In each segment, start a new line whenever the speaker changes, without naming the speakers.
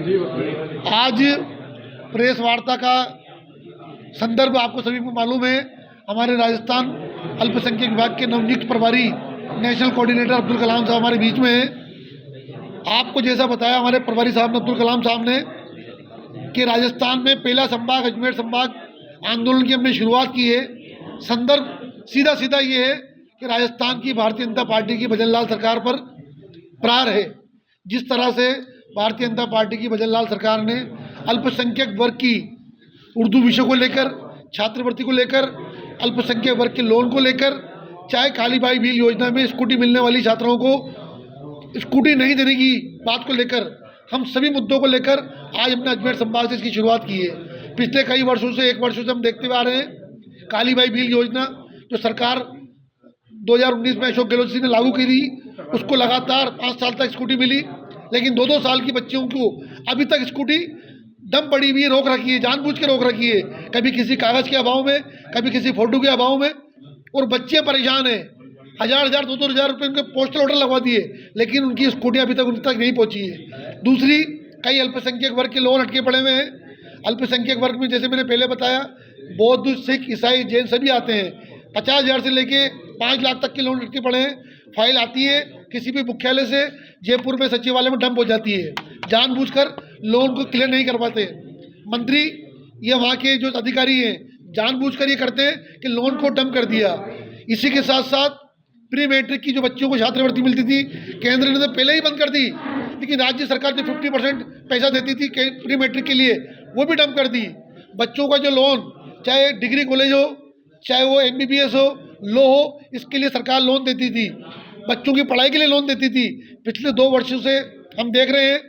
आज प्रेस वार्ता का संदर्भ आपको सभी को मालूम है। हमारे राजस्थान अल्पसंख्यक विभाग के नवनियुक्त प्रभारी नेशनल कोऑर्डिनेटर अब्दुल कलाम साहब हमारे बीच में हैं। आपको जैसा बताया हमारे प्रभारी साहब ने, अब्दुल कलाम साहब ने, कि राजस्थान में पहला संभाग अजमेर संभाग आंदोलन की हमने शुरुआत की है। संदर्भ सीधा ये है कि राजस्थान की भारतीय जनता पार्टी की भजन लाल सरकार पर प्रहार है। जिस तरह से भारतीय जनता पार्टी की भजन लाल सरकार ने अल्पसंख्यक वर्ग की उर्दू विषय को लेकर, छात्रवृत्ति को लेकर, अल्पसंख्यक वर्ग के लोन को लेकर, चाहे काली बाई भील योजना में स्कूटी मिलने वाली छात्राओं को स्कूटी नहीं देने की बात को लेकर, हम सभी मुद्दों को लेकर आज हमने अजमेर संभाग से इसकी शुरुआत की है। पिछले कई वर्षों से, एक वर्षों से हम देखते हुए आ रहे हैं, काली बाई भील योजना जो सरकार 2019 में अशोक गहलोत जी ने लागू की थी, उसको लगातार 5 साल तक स्कूटी मिली, लेकिन 2-2 साल की बच्चियों को अभी तक स्कूटी दम पड़ी हुई है, रोक रखी है, जानबूझ के रोक रखी है। कभी किसी कागज़ के अभाव में, कभी किसी फोटो के अभाव में, और बच्चे परेशान हैं। 1000-1000, 2-2 रुपये उनके पोस्टल ऑर्डर लगवा दिए, लेकिन उनकी स्कूटी अभी तक उन तक नहीं पहुंची है। दूसरी, कई अल्पसंख्यक वर्ग के लोन अटके पड़े हुए हैं। अल्पसंख्यक वर्ग में जैसे मैंने पहले बताया, बौद्ध, सिख, ईसाई, जैन सभी आते हैं। 50,000 से लेके 5 लाख तक के लोन अटके पड़े हैं। फाइल आती है किसी भी मुख्यालय से, जयपुर में सचिवालय में डंप हो जाती है। जानबूझकर लोन को क्लियर नहीं कर पाते मंत्री या वहाँ के जो अधिकारी हैं, जानबूझकर ये करते हैं कि लोन को डंप कर दिया। इसी के साथ साथ प्री मैट्रिक की जो बच्चों को छात्रवृत्ति मिलती थी, केंद्र ने तो पहले ही बंद कर दी, लेकिन राज्य सरकार जो 50% पैसा देती थी प्री मैट्रिक के लिए, वो भी डंप कर दी। बच्चों का जो लोन, चाहे डिग्री कॉलेज हो, चाहे वो MBBS हो, लो हो, इसके लिए सरकार लोन देती थी। बच्चों की पढ़ाई के लिए लोन देती थी। पिछले 2 वर्षों से हम देख रहे हैं,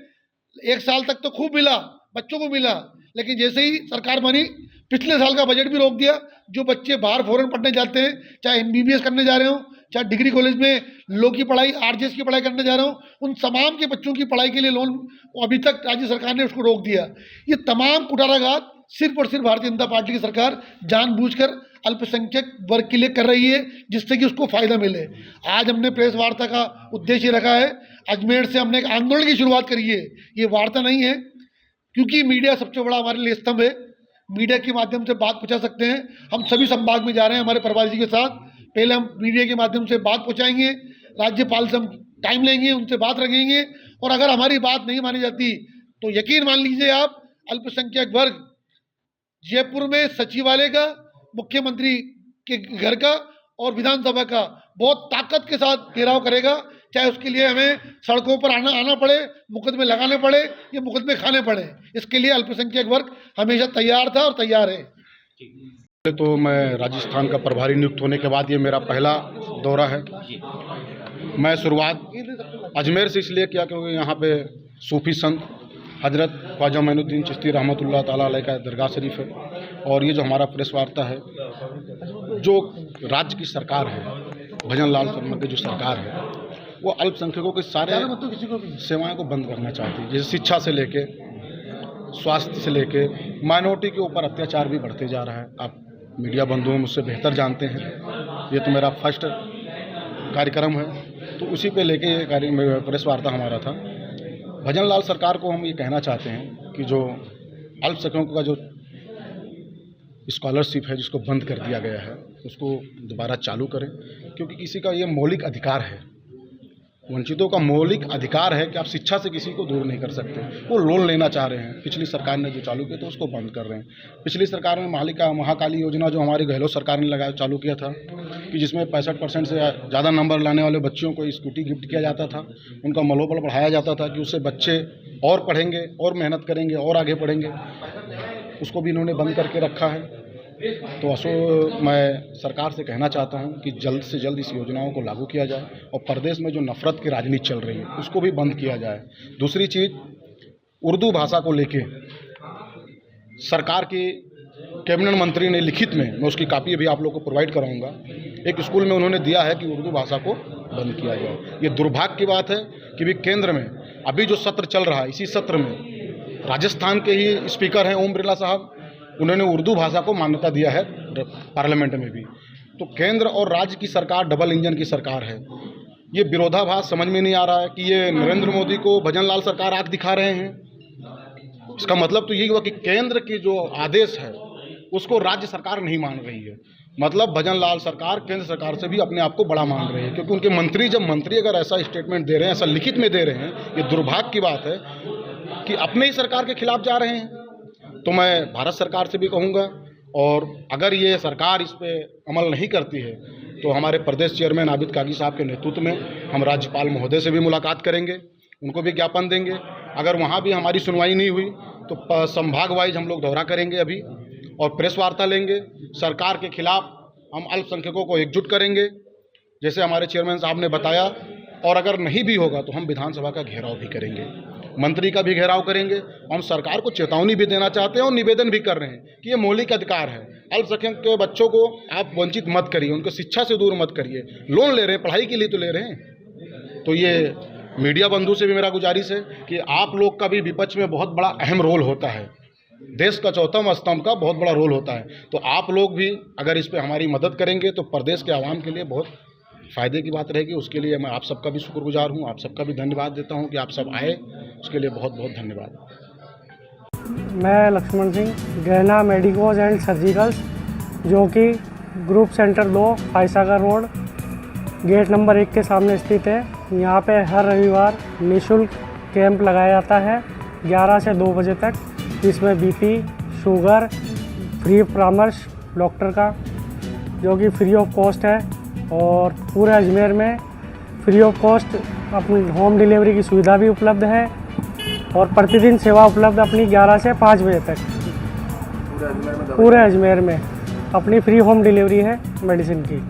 1 साल तक तो खूब मिला, बच्चों को मिला, लेकिन जैसे ही सरकार बनी, पिछले साल का बजट भी रोक दिया। जो बच्चे बाहर फॉरेन पढ़ने जाते हैं, चाहे MBBS करने जा रहे हो, चाहे डिग्री कॉलेज में लो की पढ़ाई, RJS की पढ़ाई करने जा रहे हो, उन तमाम के बच्चों की पढ़ाई के लिए लोन अभी तक राज्य सरकार ने उसको रोक दिया। ये तमाम कुठाराघात सिर्फ और सिर्फ भारतीय जनता पार्टी की सरकार जानबूझकर अल्पसंख्यक वर्ग के लिए कर रही है, जिससे कि उसको फायदा मिले। आज हमने प्रेस वार्ता का उद्देश्य रखा है, अजमेर से हमने एक आंदोलन की शुरुआत करी है। ये वार्ता नहीं है, क्योंकि मीडिया सबसे बड़ा हमारे लिए स्तंभ है। मीडिया के माध्यम से बात पहुंचा सकते हैं। हम सभी संभाग में जा रहे हैं हमारे प्रभारी जी के साथ। पहले हम मीडिया के माध्यम से बात पहुंचाएंगे, राज्यपाल से हम टाइम लेंगे, उनसे बात रखेंगे, और अगर हमारी बात नहीं मानी जाती तो यकीन मान लीजिए आप, अल्पसंख्यक वर्ग जयपुर में सचिवालय का, मुख्यमंत्री के घर का और विधानसभा का बहुत ताकत के साथ घेराव करेगा। चाहे उसके लिए हमें सड़कों पर आना पड़े, मुकदमे लगाने पड़े या मुकदमे खाने पड़े, इसके लिए अल्पसंख्यक वर्ग हमेशा तैयार था और तैयार है।
तो मैं राजस्थान का प्रभारी नियुक्त होने के बाद ये मेरा पहला दौरा है। मैं शुरुआत अजमेर से इसलिए किया क्योंकि यहाँ पे सूफी संत हजरत ख्वाजा मोइनुद्दीन चिश्ती रहमतुल्लाह ताला अलैह का दरगाह शरीफ है। और ये जो हमारा प्रेस वार्ता है, जो राज्य की सरकार है, भजन लाल शर्मा की जो सरकार है, वो अल्पसंख्यकों के सारे सेवाओं को बंद करना चाहती है। जैसे शिक्षा से लेके, स्वास्थ्य से लेके, माइनॉरिटी के ऊपर अत्याचार भी बढ़ते जा रहा है। आप मीडिया बंधुओं मुझसे बेहतर जानते हैं, ये तो मेरा फर्स्ट कार्यक्रम है, तो उसी पे लेके ये प्रेस वार्ता हमारा था। भजन लाल सरकार को हम ये कहना चाहते हैं कि जो अल्पसंख्यकों का जो स्कॉलरशिप है, जिसको बंद कर दिया गया है, उसको दोबारा चालू करें, क्योंकि किसी का ये मौलिक अधिकार है, वंचितों का मौलिक अधिकार है कि आप शिक्षा से किसी को दूर नहीं कर सकते। वो लोन लेना चाह रहे हैं, पिछली सरकार ने जो चालू किया था उसको बंद कर रहे हैं। पिछली सरकार में महाकाली योजना जो हमारी गहलोत सरकार ने चालू किया था, कि जिसमें 65% से ज़्यादा नंबर लाने वाले बच्चों को स्कूटी गिफ्ट किया जाता था, उनका मनोबल बढ़ाया जाता था कि उससे बच्चे और पढ़ेंगे और मेहनत करेंगे और आगे बढ़ेंगे, उसको भी इन्होंने बंद करके रखा है। तो मैं सरकार से कहना चाहता हूं कि जल्द से जल्द इस योजनाओं को लागू किया जाए, और प्रदेश में जो नफरत की राजनीति चल रही है उसको भी बंद किया जाए। दूसरी चीज़, उर्दू भाषा को लेके सरकार की कैबिनेट मंत्री ने लिखित में, मैं उसकी कापी अभी आप लोग को प्रोवाइड कराऊंगा, एक स्कूल में उन्होंने दिया है कि उर्दू भाषा को बंद किया जाए। ये दुर्भाग्य की बात है कि भी केंद्र में अभी जो सत्र चल रहा है, इसी सत्र में राजस्थान के ही स्पीकर हैं ओम बिरला साहब, उन्होंने उर्दू भाषा को मान्यता दिया है पार्लियामेंट में भी। तो केंद्र और राज्य की सरकार डबल इंजन की सरकार है। ये विरोधाभास समझ में नहीं आ रहा है कि ये नरेंद्र मोदी को भजन लाल सरकार आंख दिखा रहे हैं इसका मतलब तो यही हुआ कि केंद्र की जो आदेश है उसको राज्य सरकार नहीं मान रही है। मतलब भजन लाल सरकार केंद्र सरकार से भी अपने आप को बड़ा मान रही है, क्योंकि उनके मंत्री जब मंत्री अगर ऐसा स्टेटमेंट दे रहे हैं, ऐसा लिखित में दे रहे हैं, ये दुर्भाग्य की बात है कि अपने ही सरकार के खिलाफ जा रहे हैं। तो मैं भारत सरकार से भी कहूँगा, और अगर ये सरकार इस पे अमल नहीं करती है तो हमारे प्रदेश चेयरमैन आबिद कागी साहब के नेतृत्व में हम राज्यपाल महोदय से भी मुलाकात करेंगे, उनको भी ज्ञापन देंगे। अगर वहाँ भी हमारी सुनवाई नहीं हुई तो संभाग वाइज हम लोग दौरा करेंगे अभी, और प्रेस वार्ता लेंगे। सरकार के खिलाफ हम अल्पसंख्यकों को एकजुट करेंगे, जैसे हमारे चेयरमैन साहब ने बताया। और अगर नहीं भी होगा तो हम विधानसभा का घेराव भी करेंगे, मंत्री का भी घेराव करेंगे। हम सरकार को चेतावनी भी देना चाहते हैं और निवेदन भी कर रहे हैं कि ये मौलिक अधिकार है। अल्पसंख्यक के बच्चों को आप वंचित मत करिए, उनको शिक्षा से दूर मत करिए। लोन ले रहे हैं, पढ़ाई के लिए तो ले रहे हैं। तो ये मीडिया बंधु से भी मेरा गुजारिश है कि आप लोग का भी विपक्ष में बहुत बड़ा अहम रोल होता है, देश का चौथा स्तंभ का बहुत बड़ा रोल होता है। तो आप लोग भी अगर इस पे हमारी मदद करेंगे तो प्रदेश के आवाम के लिए बहुत फ़ायदे की बात रहेगी। उसके लिए मैं आप सबका भी शुक्रगुजार हूँ, आप सबका भी धन्यवाद देता हूँ कि आप सब आए, उसके लिए बहुत बहुत धन्यवाद।
मैं लक्ष्मण सिंह, गहना मेडिकोज एंड सर्जिकल्स, जो कि group centre 2 Foysagar road gate number 1 के सामने स्थित है। यहाँ पे हर रविवार निःशुल्क कैंप लगाया जाता है 11 से 2 बजे तक, जिसमें बीपी, शुगर, फ्री परामर्श डॉक्टर का, जो कि फ्री ऑफ कॉस्ट है। और पूरे अजमेर में फ्री ऑफ कॉस्ट अपनी होम डिलीवरी की सुविधा भी उपलब्ध है, और प्रतिदिन सेवा उपलब्ध अपनी 11 से 5 बजे तक पूरे अजमेर में अपनी फ्री होम डिलीवरी है मेडिसिन की।